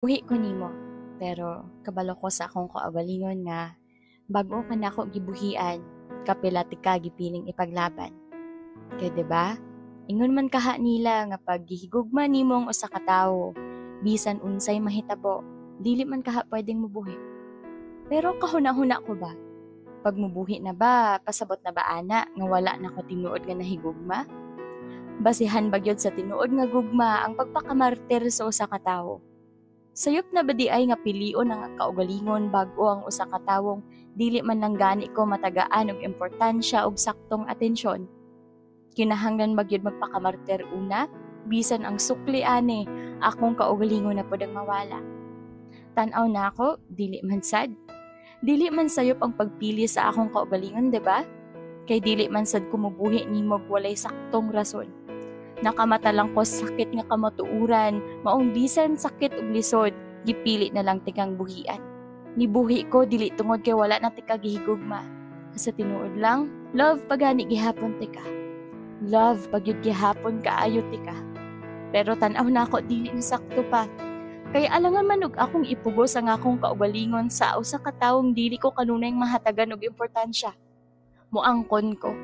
Uhi ko nimo, pero kabalo ko sa akong kaugalingon nga bag-o ka nako gibuhian, kapila ti ka gipiling ipaglaban. Kay 'di ba? Ingon man kaha nila nga pag gihigugma nimong usa ka tawo, bisan unsay mahitabo, dili man kaha pwedeng mubuhi. Pero kahuna-huna ko ba? Pag mubuhi na ba, pasabot na ba ana nga wala na ko tinuod nga nahigugma? Basihan ba gyud sa tinuod nga gugma ang pagpakamartir sa usa ka tawo? Sayop na ba di ay nga pilion ang kaugalingon bago ang usa ka tawong dili man lang gani ko matagaan og importansya og saktong atensyon. Kinahanglan magyud magpakamartir una, bisan ang sukli ani akong kaugalingon na pud ang mawala. Tan-aw na ako, dili man sad. Dili man sayop ang pagpili sa akong kaugalingon, 'di ba? Kay dili man sad kumubuhi nimo walay saktong rason. Nakamata lang ko sakit nga kamatuuran, maong bisan sakit ug lisod, gipili na lang tikang buhian. Nibuhi ko dili tungod kay wala na tika gihigugma. Sa tinuod lang, love pagani gihapon tika. Love pagyud gihapon kaayo tika. Pero tan-aw na ako dili ni sakto pa. Kay alangan man og akong ipugos ang akong kaugalingon sa usa ka tawong dili ko kanunay mahatagan og importansya. Muangkon ko,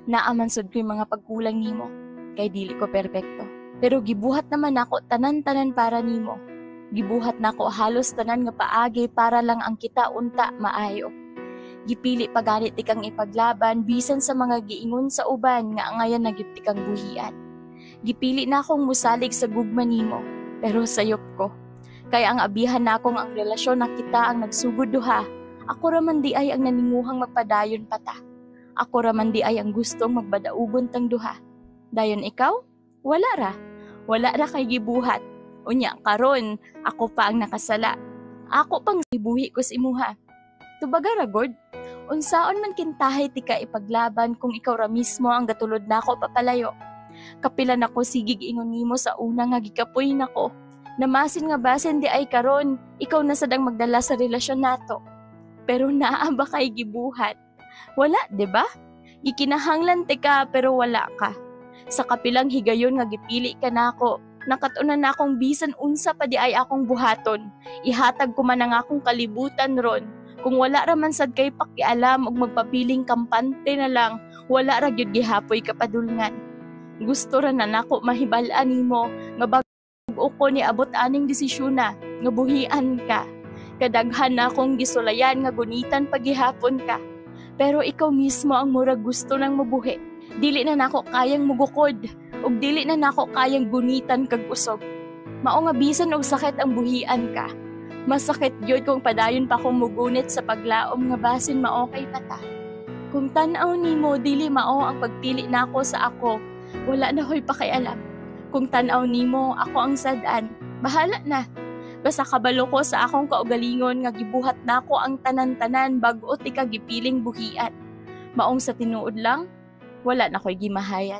naaman sud ko'y mga pagkulang nimo. Kay dili ko perpekto. Pero gibuhat naman ako tanan-tanan para nimo. Gibuhat nako halos tanan nga paagi para lang ang kita unta maayo. Gipili pagani tikang ipaglaban bisan sa mga giingon sa uban nga ngayon na gyud tikang buhian. Gipili na akong musalig sa gugma nimo, pero sayop ko. Kaya ang abihan nakong ang relasyon na kita ang nagsugod duha. Ako raman di ay ang naninguhang magpadayon pata. Ako raman di ay ang gustong magbadaugon tang duha. Dayon ikaw? Wala ra. Wala ra kay gibuhat. Unya karon, ako pa ang nakasala. Ako pang gibuhi ko sa imuha. Tubaga ra gord. Unsaon man kintahay tika ipaglaban kung ikaw ra mismo ang gatulod nako papalayo. Kapila nako sigig ingon nimo sa una nga gikapoy nako. Namasin nga basen di ay karon, ikaw na sadang magdala sa relasyon nato. Pero naa ba kay gibuhat? Wala, 'di ba? Gikinahanglan tika pero wala ka. Sa kapilang higayon nga gipili ka nako, nakatunan na akong bisan unsa pa di ay akong buhaton. Ihatag ko man ang akong kalibutan ron. Kung wala ra man sad kay pakialam og magpapiling kampante na lang, wala ra gyud gihapoy kapadulngan. Gusto ra na nako mahibal-an nimo nga bag-o ko ni abot aning desisyon na nga buhian ka. Kadaghan na akong gisulayan nga gunitan pagihapon ka. Pero ikaw mismo ang murag gusto nang mabuhi. Dili na nako kayang mugukod ug dili na nako kayang gunitan kag usog. Mao nga bisan og sakit ang buhian ka. Masakit gyud kung padayon pa kong mugunit sa paglaom nga basin maokay pa ta. Kung tan-aw nimo dili mao ang pagpili nako sa ako, wala na hoy pakialam. Kung tan-aw nimo ako ang sad-an, bahala na. Basta kabalo ko sa akong kaugalingon nga gibuhat nako ang tanan-tanan bag-o tika gipiling buhian. Maong sa tinuod lang, wala na ko'y gimahayat.